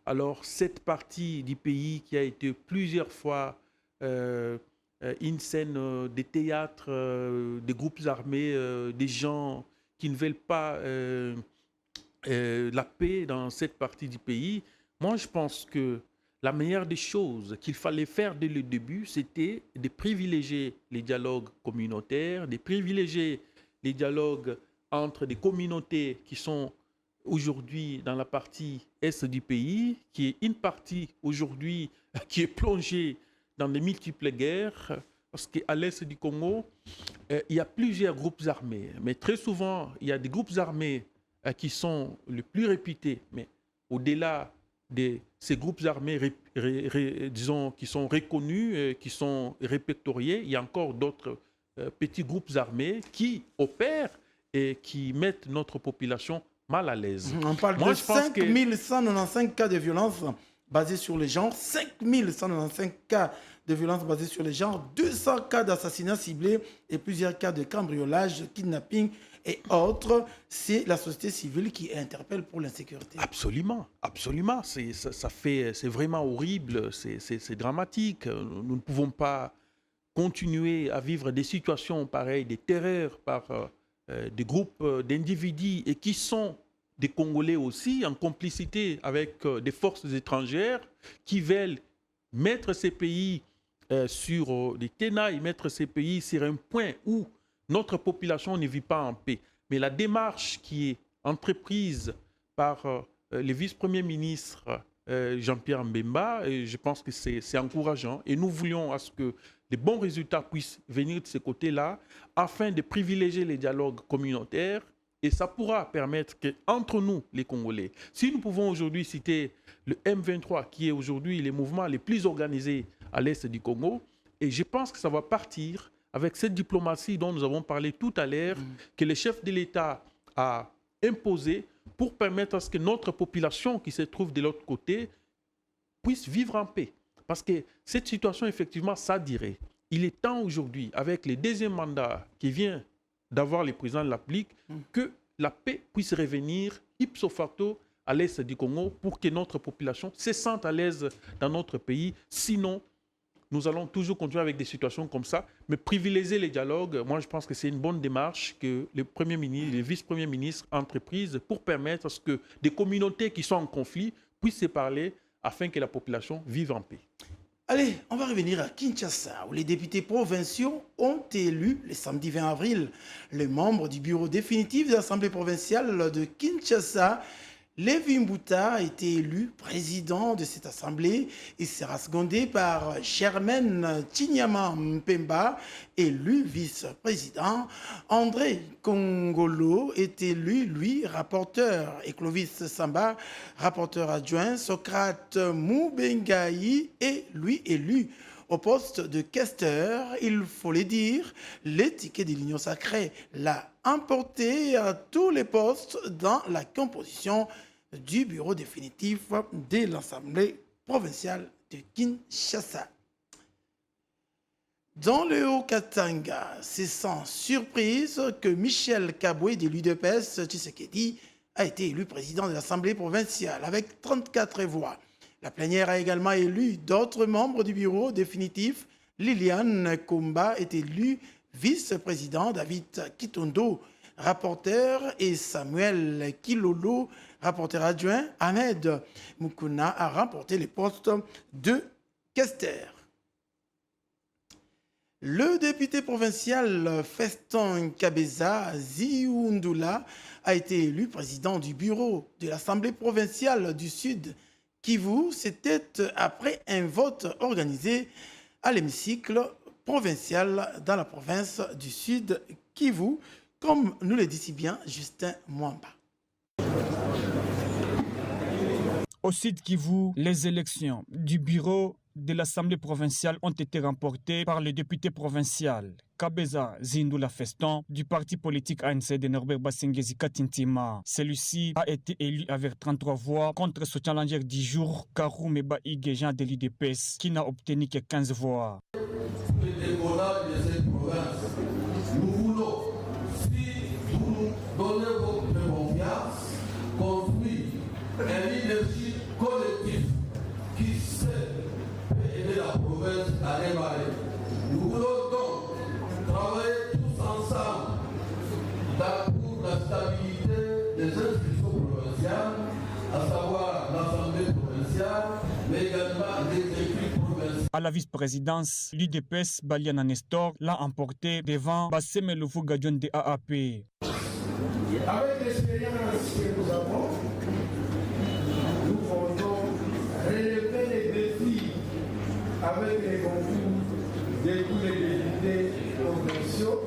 Alors, cette partie du pays qui a été plusieurs fois une scène de théâtre, des groupes armés, des gens qui ne veulent pas la paix dans cette partie du pays. Moi, je pense que la meilleure des choses qu'il fallait faire dès le début, c'était de privilégier les dialogues communautaires, de privilégier les dialogues entre des communautés qui sont aujourd'hui dans la partie est du pays, qui est une partie aujourd'hui qui est plongée dans de multiples guerres, parce qu'à l'est du Congo, il y a plusieurs groupes armés. Mais très souvent, il y a des groupes armés qui sont les plus réputés. Mais au-delà de ces groupes armés, disons, qui sont reconnus, qui sont répertoriés, il y a encore d'autres petits groupes armés qui opèrent et qui mettent notre population mal à l'aise. On parle de 5195 cas de violence basés sur les genres, 5195 cas de violence basés sur les genres, 200 cas d'assassinats ciblés et plusieurs cas de cambriolage, kidnapping et autres. C'est la société civile qui interpelle pour l'insécurité. Absolument, absolument. C'est vraiment horrible, c'est dramatique. Nous ne pouvons pas continuer à vivre des situations pareilles, des terreurs par des groupes d'individus et qui sont des Congolais aussi, en complicité avec des forces étrangères qui veulent mettre ces pays sur des tenailles, mettre ces pays sur un point où notre population ne vit pas en paix. Mais la démarche qui est entreprise par le vice-premier ministre Jean-Pierre Bemba, je pense que c'est encourageant. Et nous voulions à ce que les bons résultats puissent venir de ce côté-là afin de privilégier les dialogues communautaires. Et ça pourra permettre qu'entre nous, les Congolais, si nous pouvons aujourd'hui citer le M23, qui est aujourd'hui le mouvement le plus organisé à l'est du Congo, et je pense que ça va partir avec cette diplomatie dont nous avons parlé tout à l'heure, que le chef de l'État a imposée pour permettre à ce que notre population qui se trouve de l'autre côté puisse vivre en paix. Parce que cette situation, effectivement, ça dirait. Il est temps aujourd'hui, avec le deuxième mandat qui vient d'avoir le président de la République, que la paix puisse revenir ipso facto à l'est du Congo pour que notre population se sente à l'aise dans notre pays. Sinon, nous allons toujours continuer avec des situations comme ça, mais privilégier les dialogues, moi je pense que c'est une bonne démarche que le Premier ministre, le vice-premier ministre entreprise pour permettre à ce que des communautés qui sont en conflit puissent se parler afin que la population vive en paix. Allez, on va revenir à Kinshasa, où les députés provinciaux ont élu le samedi 20 avril les membres du bureau définitif de l'Assemblée provinciale de Kinshasa. Lévi Mbuta a été élu président de cette assemblée. Il sera secondé par Germaine Chinyama Mpemba, élu vice-président. André Kongolo est élu, lui, rapporteur. Et Clovis Samba, rapporteur adjoint. Socrate Moubengaï est, lui, élu au poste de questeur. Il faut le dire, l'étiquette de l'Union sacrée l'a emporté à tous les postes dans la composition du bureau définitif de l'Assemblée provinciale de Kinshasa. Dans le Haut-Katanga, c'est sans surprise que Michel Kaboué de l'UDPS Tshisekedi a été élu président de l'Assemblée provinciale avec 34 voix. La plénière a également élu d'autres membres du bureau définitif. Liliane Komba est élue vice-président, David Kitondo, rapporteur, et Samuel Kilolo, rapporteur adjoint. Ahmed Moukouna a remporté les postes de questeur. Le député provincial Feston Kabeza Zioundoula a été élu président du bureau de l'Assemblée provinciale du Sud Kivu. C'était après un vote organisé à l'hémicycle provincial dans la province du Sud Kivu, comme nous le dit si bien Justin Mwamba. Au Sud Kivu, les élections du bureau de l'Assemblée provinciale ont été remportées par le député provincial Kabeza Zindoula Feston du parti politique ANC de Norbert Basengezi Katintima. Celui-ci a été élu avec 33 voix contre son challenger du jour, Karou Meba Igejan de l'UDPS, qui n'a obtenu que 15 voix. Nous voulons, si vous nous donnez votre confiance, construire un leadership collectif qui sait aider la province à démarrer. Nous voulons donc travailler tous ensemble pour la stabilité des institutions provinciales, à savoir l'Assemblée provinciale, mais également l'exécutif provincial. À la vice-présidence, l'UDPS Baliana Nestor l'a emporté devant Basseme Louvou Gadion de AAP. Avec l'expérience que nous avons, nous comptons relever les défis avec les concours de tous les députés provinciaux.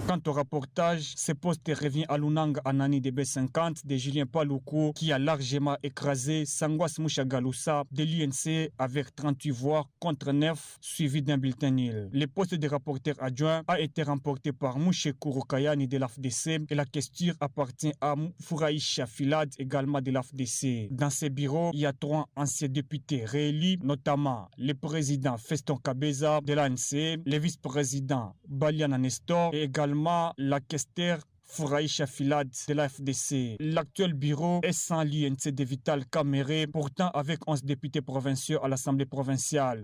Quant au rapportage, ce poste revient à Lunanga Anani de B50 de Julien Paloukou qui a largement écrasé Sangwas Mouchagaloussa de l'UNC avec 38 voix contre 9, suivi d'un bulletin nul. Le poste de rapporteur adjoint a été remporté par Mouché Kourokayani de l'AFDC et la question appartient à Fouraïcha Filad, également de l'AFDC. Dans ces bureaux, il y a 3 anciens députés réélus, notamment le président Feston Kabeza de l'ANC, le vice-président Baliana Nestor et également la questeur Fouraïcha Filad de la FDC. L'actuel bureau est sans l'UNC de Vital Kamere, pourtant avec 11 députés provinciaux à l'Assemblée provinciale.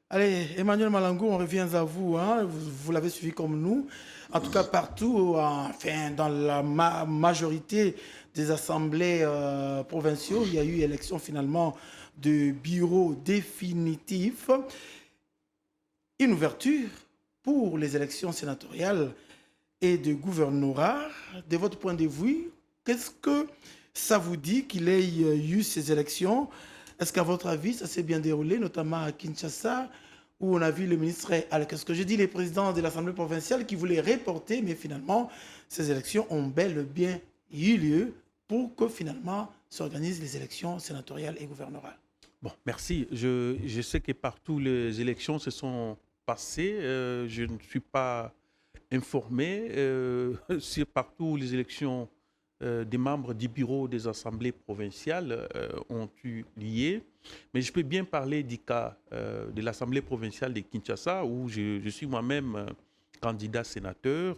Allez, Emmanuel Malangou, on revient à vous. Hein. Vous l'avez suivi comme nous. En tout cas, partout, enfin, dans la majorité des assemblées provinciaux, il y a eu élection finalement de bureau définitif. Une ouverture pour les élections sénatoriales et de gouvernorat. De votre point de vue, qu'est-ce que ça vous dit qu'il ait eu ces élections? Est-ce qu'à votre avis, ça s'est bien déroulé, notamment à Kinshasa, où on a vu le ministre, qu'est-ce que je dis, les présidents de l'Assemblée provinciale qui voulaient reporter, mais finalement, ces élections ont bel et bien eu lieu pour que finalement s'organisent les élections sénatoriales et gouvernorales. Bon, merci. Je sais que partout les élections se sont passées. Je ne suis pas informé sur partout les élections des membres du bureau des assemblées provinciales ont eu lieu. Mais je peux bien parler du cas de l'Assemblée provinciale de Kinshasa où je suis moi-même candidat sénateur.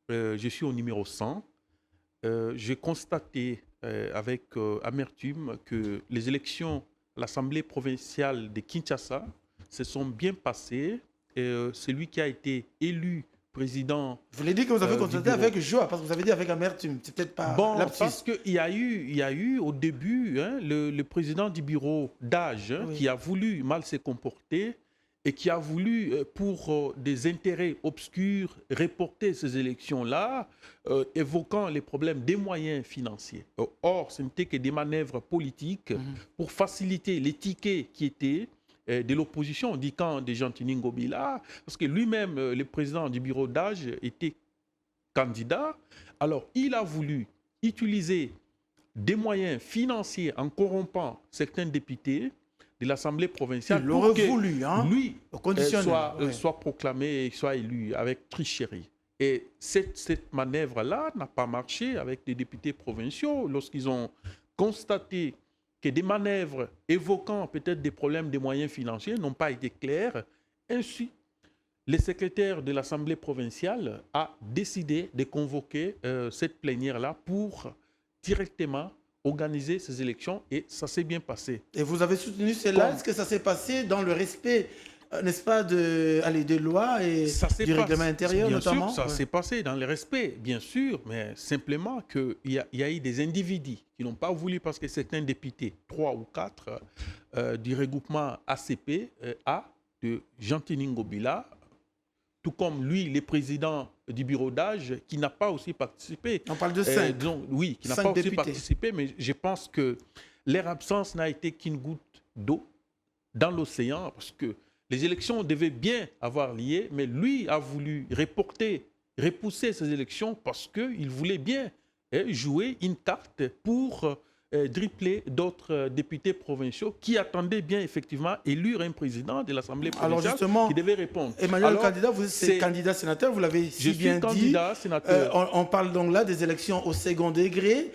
Je suis au numéro 100. J'ai constaté avec amertume que les élections à l'Assemblée provinciale de Kinshasa se sont bien passées. Celui qui a été élu président... Vous voulez dire que vous avez consulté du bureau. avec joie, parce que vous avez dit avec amertume. C'est peut-être pas Bon, lapsus. parce qu'il y a eu au début le président du bureau d'âge qui a voulu mal se comporter et qui a voulu, pour des intérêts obscurs, reporter ces élections-là, évoquant les problèmes des moyens financiers. Or, ce n'était que des manœuvres politiques pour faciliter les tickets qui étaient de l'opposition, du camp de Jean-Tini Ngobila, parce que lui-même, le président du bureau d'âge, était candidat. Alors, il a voulu utiliser des moyens financiers en corrompant certains députés de l'Assemblée provinciale pour que lui soit proclamé et soit élu avec tricherie. Et cette manœuvre-là n'a pas marché avec les députés provinciaux lorsqu'ils ont constaté que des manœuvres évoquant peut-être des problèmes des moyens financiers n'ont pas été claires. Ainsi, le secrétaire de l'Assemblée provinciale a décidé de convoquer cette plénière-là pour directement organiser ces élections et ça s'est bien passé. Et vous avez soutenu cela? Est-ce que ça s'est passé dans le respect, n'est-ce pas, des lois et du règlement intérieur notamment? Bien sûr, ça s'est passé dans le respect, bien sûr, mais simplement qu'il y a eu des individus qui n'ont pas voulu parce que certains députés, 3 ou 4 du regroupement ACP, de Jean-Tini Ngobila, tout comme lui, le président du bureau d'âge, qui n'a pas aussi participé. On parle de 5. Oui, qui n'a pas aussi participé, mais je pense que leur absence n'a été qu'une goutte d'eau dans l'océan, parce que les élections devaient bien avoir lieu, mais lui a voulu repousser ces élections parce qu'il voulait bien jouer une carte pour dribbler d'autres députés provinciaux qui attendaient bien effectivement élire un président de l'Assemblée provinciale qui devait répondre. Emmanuel Candidat, vous êtes candidat sénateur, vous l'avez si bien dit. Je suis candidat sénateur. On parle donc là des élections au second degré.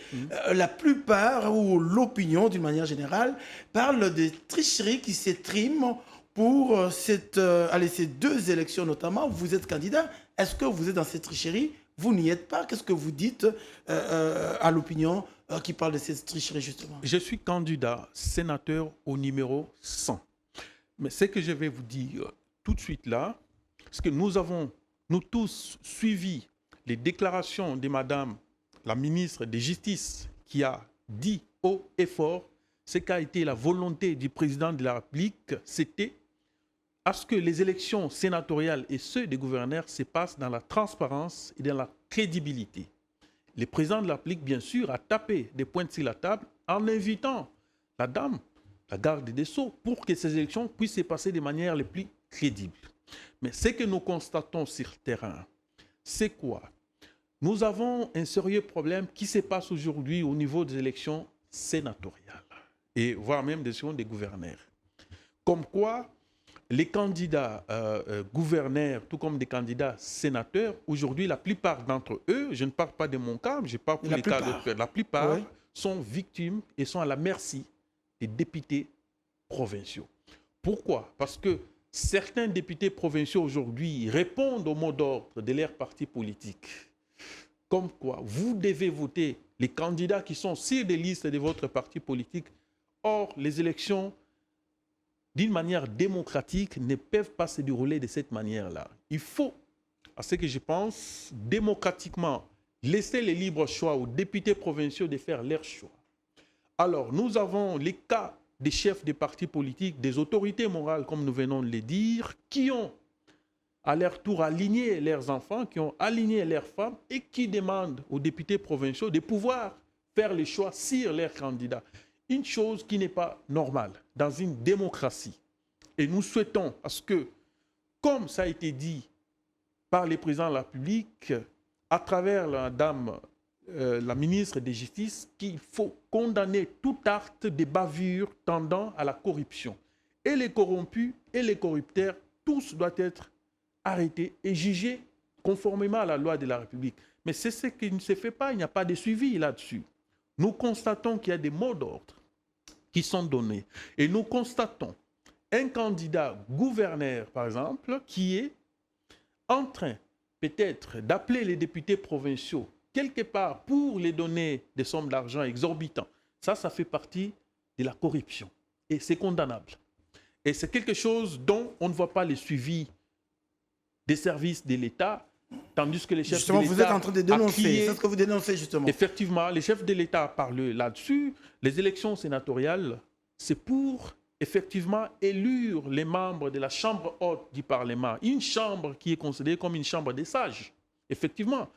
La plupart, ou l'opinion d'une manière générale, parle de tricheries qui s'étriment pour ces 2 élections notamment. Vous êtes candidat. Est-ce que vous êtes dans cette tricherie? Vous n'y êtes pas. Qu'est-ce que vous dites à l'opinion qui parle de cette tricherie, justement? Je suis candidat sénateur au numéro 100. Mais ce que je vais vous dire tout de suite là, parce que nous avons, nous tous, suivi les déclarations de Madame la ministre de Justice qui a dit haut et fort ce qu'a été la volonté du président de la République, c'était à ce que les élections sénatoriales et ceux des gouverneurs se passent dans la transparence et dans la crédibilité. Le président de la République, bien sûr, a tapé des points sur la table en invitant la dame, la garde des Sceaux, pour que ces élections puissent se passer de manière les plus crédibles. Mais ce que nous constatons sur le terrain, c'est quoi? Nous avons un sérieux problème qui se passe aujourd'hui au niveau des élections sénatoriales, et voire même des élections des gouverneurs. Comme quoi, les candidats gouverneurs, tout comme des candidats sénateurs, aujourd'hui, la plupart d'entre eux, je ne parle pas de mon cas, mais je parle pour les cas d'autres, la plupart sont victimes et sont à la merci des députés provinciaux. Pourquoi? Parce que certains députés provinciaux aujourd'hui répondent au mot d'ordre de leur parti politique. Comme quoi, vous devez voter les candidats qui sont sur des listes de votre parti politique. Or, les élections, d'une manière démocratique, ne peuvent pas se dérouler de cette manière-là. Il faut, à ce que je pense, démocratiquement, laisser le libre choix aux députés provinciaux de faire leur choix. Alors, nous avons les cas des chefs des partis politiques, des autorités morales, comme nous venons de le dire, qui ont à leur tour aligné leurs enfants, qui ont aligné leurs femmes et qui demandent aux députés provinciaux de pouvoir faire le choix sur leurs candidats. Une chose qui n'est pas normale dans une démocratie. Et nous souhaitons, parce que, comme ça a été dit par le président de la République, à travers la ministre de la Justice, qu'il faut condamner tout acte de bavure tendant à la corruption. Et les corrompus et les corrupteurs, tous doivent être arrêtés et jugés conformément à la loi de la République. Mais c'est ce qui ne se fait pas, il n'y a pas de suivi là-dessus. Nous constatons qu'il y a des mots d'ordre qui sont donnés. Et nous constatons un candidat gouverneur, par exemple, qui est en train peut-être d'appeler les députés provinciaux quelque part pour les donner des sommes d'argent exorbitantes. Ça fait partie de la corruption. Et c'est condamnable. Et c'est quelque chose dont on ne voit pas le suivi des services de l'État. Tandis que les chefs justement, de l'État... vous êtes en train de dénoncer, crié, c'est ce que vous dénoncez justement. Effectivement, les chefs de l'État ont parlé là-dessus. Les élections sénatoriales, c'est pour effectivement élire les membres de la chambre haute du Parlement. Une chambre qui est considérée comme une chambre des sages. Effectivement,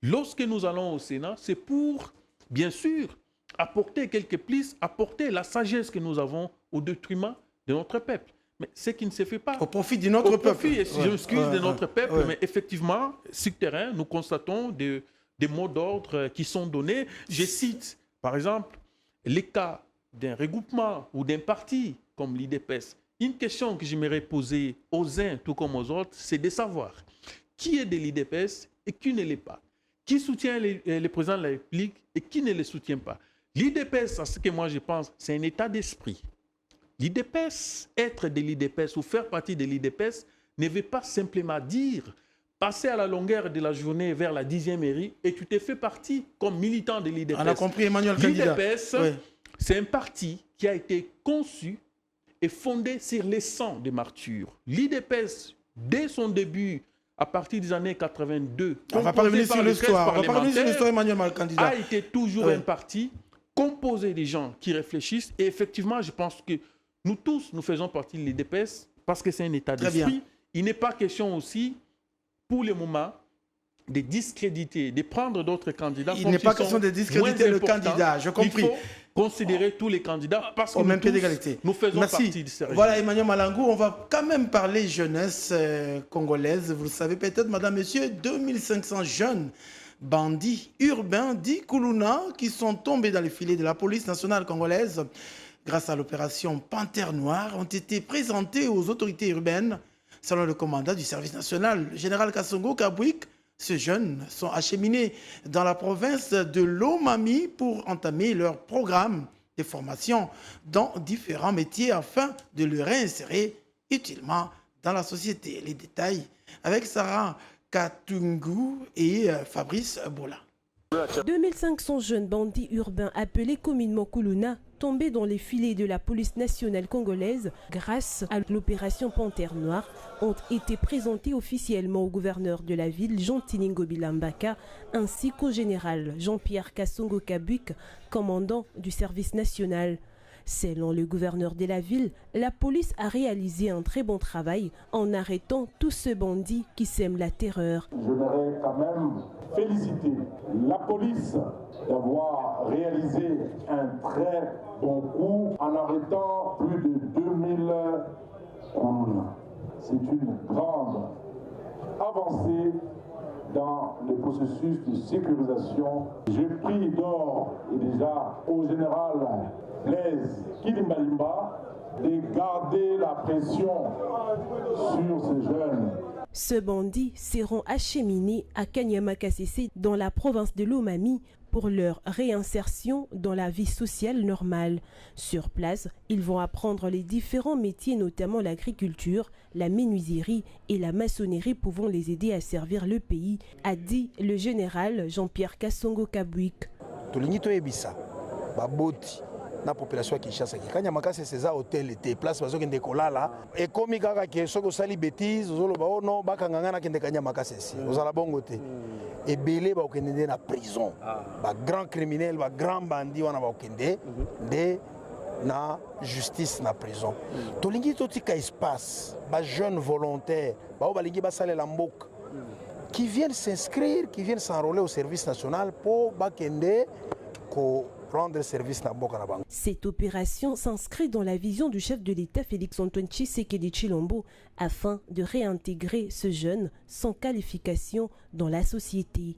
lorsque nous allons au Sénat, c'est pour, bien sûr, apporter quelques plis, apporter la sagesse que nous avons au détriment de notre peuple. Mais ce qui ne se fait pas. Au profit de notre peuple. Au profit, je m'excuse, de notre peuple, ouais. Mais effectivement, sur le terrain, nous constatons des mots d'ordre qui sont donnés. Je cite, par exemple, les cas d'un regroupement ou d'un parti comme l'IDPS. Une question que j'aimerais poser aux uns tout comme aux autres, c'est de savoir qui est de l'IDPS et qui ne l'est pas. Qui soutient le président de la République et qui ne le soutient pas. L'IDPS, à ce que moi je pense, c'est un état d'esprit. L'IDPS, être de l'IDPS ou faire partie de l'IDPS ne veut pas simplement dire passer à la longueur de la journée vers la 10e mairie et tu t'es fait partie comme militant de l'IDPS. On a compris, Emmanuel Candidat. L'IDPS, c'est un parti qui a été conçu et fondé sur les sangs des martyrs. L'IDPS, dès son début, à partir des années 82, on va pas revenir sur l'histoire. On va pas revenir sur l'histoire, Emmanuel Candidat. A été toujours un parti composé des gens qui réfléchissent. Et effectivement, je pense que nous tous, nous faisons partie de l'IDPS parce que c'est un état d'esprit. Il n'est pas question aussi, pour le moment, de discréditer, de prendre d'autres candidats. Il n'est pas question de discréditer le candidat, je comprends. Il faut considérer tous les candidats parce que même pied d'égalité. Nous faisons partie de ces régions. Voilà, Emmanuel Malangou, on va quand même parler jeunesse congolaise. Vous le savez peut-être, madame, monsieur, 2500 jeunes bandits urbains dits Kuluna qui sont tombés dans les filets de la police nationale congolaise grâce à l'opération Panthère Noire ont été présentés aux autorités urbaines. Selon le commandant du service national, le général Kassongo Kabwik, ces jeunes sont acheminés dans la province de Lomami pour entamer leur programme de formation dans différents métiers afin de les réinsérer utilement dans la société. Les détails avec Sarah Katungu et Fabrice Bola. 2500 jeunes bandits urbains appelés communément Kuluna tombés dans les filets de la police nationale congolaise grâce à l'opération Panthère Noire ont été présentés officiellement au gouverneur de la ville Jean Tiningo Bilambaka ainsi qu'au général Jean-Pierre Kassongo Kabwik, commandant du service national. Selon le gouverneur de la ville, la police a réalisé un très bon travail en arrêtant tous ces bandits qui sèment la terreur. J'aimerais quand même féliciter la police d'avoir réalisé un très bon coup en arrêtant plus de 2000 Kuluna. C'est une grande avancée dans le processus de sécurisation. Je prie d'or et déjà au général Blaise Kilimbalimba de garder la pression sur ces jeunes. Ces bandits seront acheminés à Kanyama-Kasese dans la province de Lomami pour leur réinsertion dans la vie sociale normale. Sur place, ils vont apprendre les différents métiers, notamment l'agriculture, la menuiserie et la maçonnerie pouvant les aider à servir le pays, a dit le général Jean-Pierre Kassongo Kabwik. La population qui chasse qui kanya makase ces hôtels était place bazo kende kolala et komi kaka ke soko sali bêtise zolo ba no bakanganga na kende kanya makase si ozala bongo te et belé ba okende na prison ba grand criminel ba grand bandit wana ba okende de na justice na prison tolingi totika espace ba jeunes volontaires ba balingi ba sale la mboka qui viennent s'inscrire, qui viennent s'enrôler au service national pour bakende ko rendre service na mboka na bango. Cette opération s'inscrit dans la vision du chef de l'État Félix-Antoine Tshisekedi Tshilombo afin de réintégrer ce jeune sans qualification dans la société.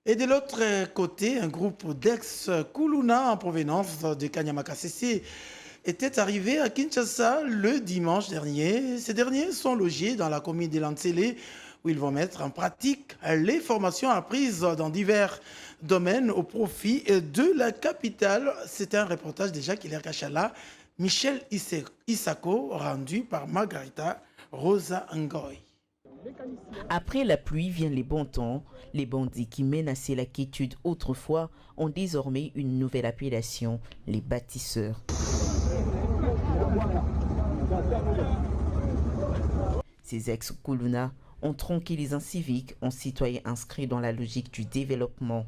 Et de l'autre côté, un groupe d'ex-Kuluna en provenance de Kanyama-Kasese était arrivé à Kinshasa le dimanche dernier. Ces derniers sont logés dans la commune de Lansele où ils vont mettre en pratique les formations apprises dans divers domaines au profit de la capitale. C'est un reportage de Jacques Hilaire Kachala, Michel Isako, rendu par Margarita Rosa Ngoy. Après la pluie vient les bons temps. Les bandits qui menaçaient la quiétude autrefois ont désormais une nouvelle appellation, les bâtisseurs. Ces ex-Kuluna ont tronqué les inciviques en citoyens inscrits dans la logique du développement.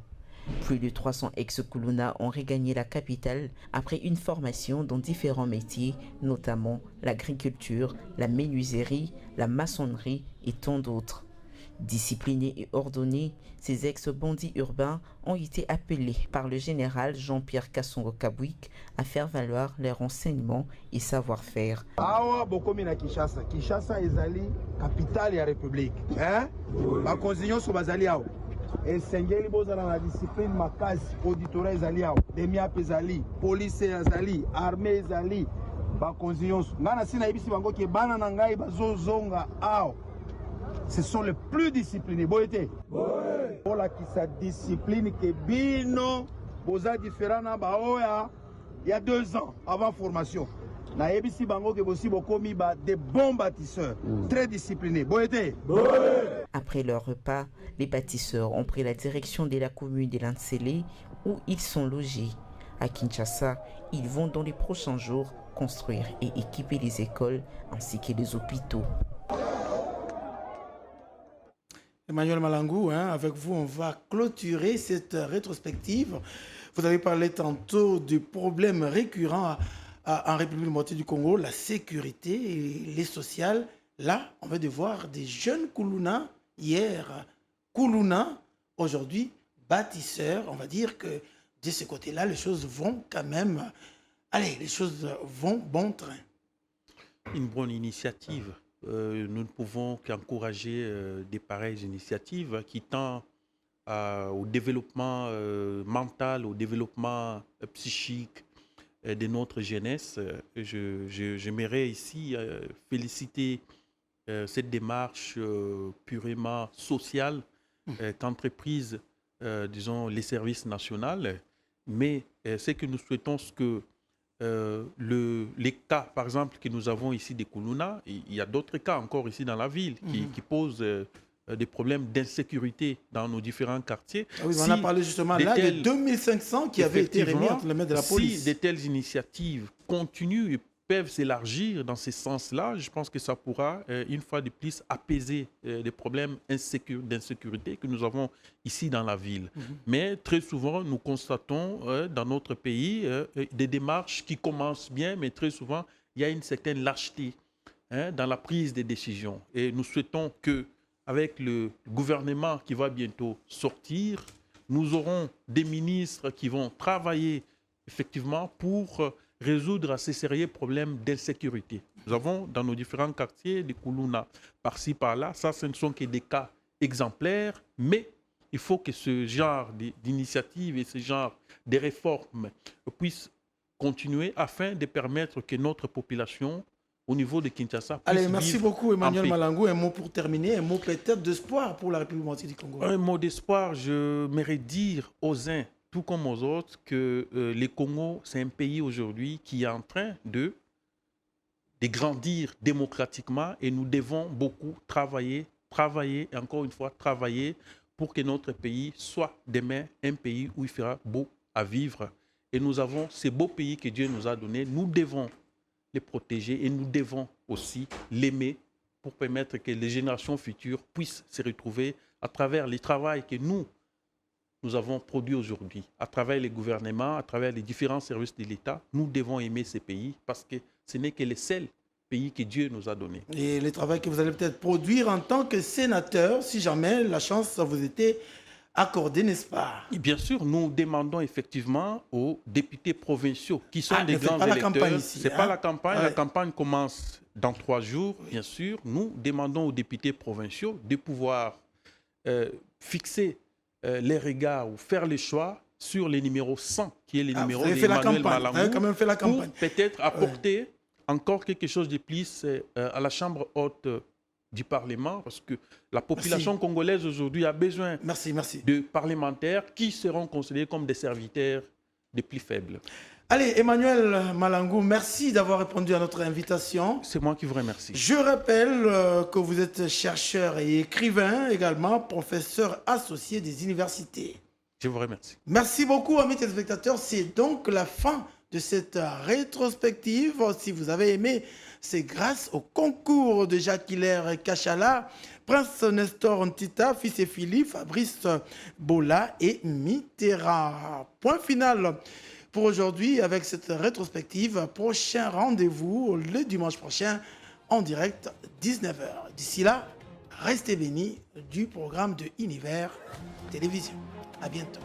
Plus de 300 ex-Kuluna ont regagné la capitale après une formation dans différents métiers, notamment l'agriculture, la menuiserie, la maçonnerie et tant d'autres. Disciplinés et ordonnés, ces ex-bandits urbains ont été appelés par le général Jean-Pierre Kassongo-Kabouik à faire valoir leurs renseignements et savoir-faire. Awa bokomi na Kinshasa. Kinshasa ezali capitale ya République. Bakonzi nyonso bazali awa. Esengeli bozala na discipline makasi, auditorat ezali awa. Demiap ezali, police ezali, armée ezali, bakonzi nyonso. Ngana sina yebisi bango ke bana na ngai bazozonga awa. Ce sont les plus disciplinés. Boyete. Pour la qui sa discipline que bino boza différent na baoya il y a 2 ans avant formation. Na yebisi bango ke bosi bokomi ba des bons bâtisseurs, très disciplinés. Boyete. Après leur repas, les bâtisseurs ont pris la direction de la commune de Lansele où ils sont logés. À Kinshasa, ils vont dans les prochains jours construire et équiper les écoles ainsi que les hôpitaux. Emmanuel Malangou, avec vous, on va clôturer cette rétrospective. Vous avez parlé tantôt du problème récurrent en République démocratique du Congo, la sécurité et les sociales. Là, on va devoir des jeunes Kuluna, hier Kuluna, aujourd'hui bâtisseurs. On va dire que de ce côté-là, les choses vont quand même... Allez, les choses vont bon train. Une bonne initiative. Nous ne pouvons qu'encourager des pareilles initiatives qui tendent au développement mental, au développement psychique de notre jeunesse. J'aimerais ici féliciter cette démarche purement sociale qu'entreprise, disons, les services nationaux. Mais ce que nous souhaitons, c'est que les cas, par exemple, que nous avons ici des Kuluna, il y a d'autres cas encore ici dans la ville qui posent des problèmes d'insécurité dans nos différents quartiers. Ah oui, on a parlé justement là de 2500 qui avaient été remis entre les mains de la police. Si de telles initiatives continuent et peuvent s'élargir dans ce sens-là, je pense que ça pourra, une fois de plus, apaiser les problèmes d'insécurité que nous avons ici dans la ville. Mais très souvent, nous constatons dans notre pays des démarches qui commencent bien, mais très souvent, il y a une certaine lâcheté dans la prise des décisions. Et nous souhaitons qu'avec le gouvernement qui va bientôt sortir, nous aurons des ministres qui vont travailler effectivement pour résoudre ces sérieux problèmes d'insécurité. Nous avons dans nos différents quartiers des Kuluna par-ci, par-là. Ça, ce ne sont que des cas exemplaires, mais il faut que ce genre d'initiatives et ce genre de réformes puissent continuer afin de permettre que notre population, au niveau de Kinshasa, puisse Allez, merci vivre beaucoup Emmanuel en paix. Malangou. Un mot pour terminer, un mot peut-être d'espoir pour la République démocratique du Congo. Un mot d'espoir, je m'aimerais dire aux uns tout comme aux autres, que le Congo, c'est un pays aujourd'hui qui est en train de grandir démocratiquement et nous devons beaucoup travailler et encore une fois travailler pour que notre pays soit demain un pays où il fera beau à vivre. Et nous avons ces beaux pays que Dieu nous a donnés, nous devons les protéger et nous devons aussi l'aimer pour permettre que les générations futures puissent se retrouver à travers le travail que nous avons produit aujourd'hui, à travers les gouvernements, à travers les différents services de l'État. Nous devons aimer ces pays parce que ce n'est que les seuls pays que Dieu nous a donnés. Et le travail que vous allez peut-être produire en tant que sénateur, si jamais la chance vous était accordée, n'est-ce pas? Et bien sûr, nous demandons effectivement aux députés provinciaux qui sont des grands électeurs. Ce n'est pas la campagne. La campagne commence dans 3 jours, bien sûr. Nous demandons aux députés provinciaux de pouvoir fixer les regards ou faire les choix sur le numéro 100, qui est le numéro d'Emmanuel Malangou, pour peut-être apporter encore quelque chose de plus à la Chambre haute du Parlement, parce que la population congolaise aujourd'hui a besoin de parlementaires qui seront considérés comme des serviteurs des plus faibles. Allez, Emmanuel Malangou, merci d'avoir répondu à notre invitation. C'est moi qui vous remercie. Je rappelle que vous êtes chercheur et écrivain, également professeur associé des universités. Je vous remercie. Merci beaucoup, amis téléspectateurs. C'est donc la fin de cette rétrospective. Si vous avez aimé, c'est grâce au concours de Jacques Hilaire Kachala, Prince Nestor Ntita, Fils et Philippe, Fabrice Bola et Mitterrand. Point final pour aujourd'hui avec cette rétrospective. Prochain rendez-vous le dimanche prochain en direct 19h. D'ici là, restez bénis du programme de Univers Télévision. À bientôt.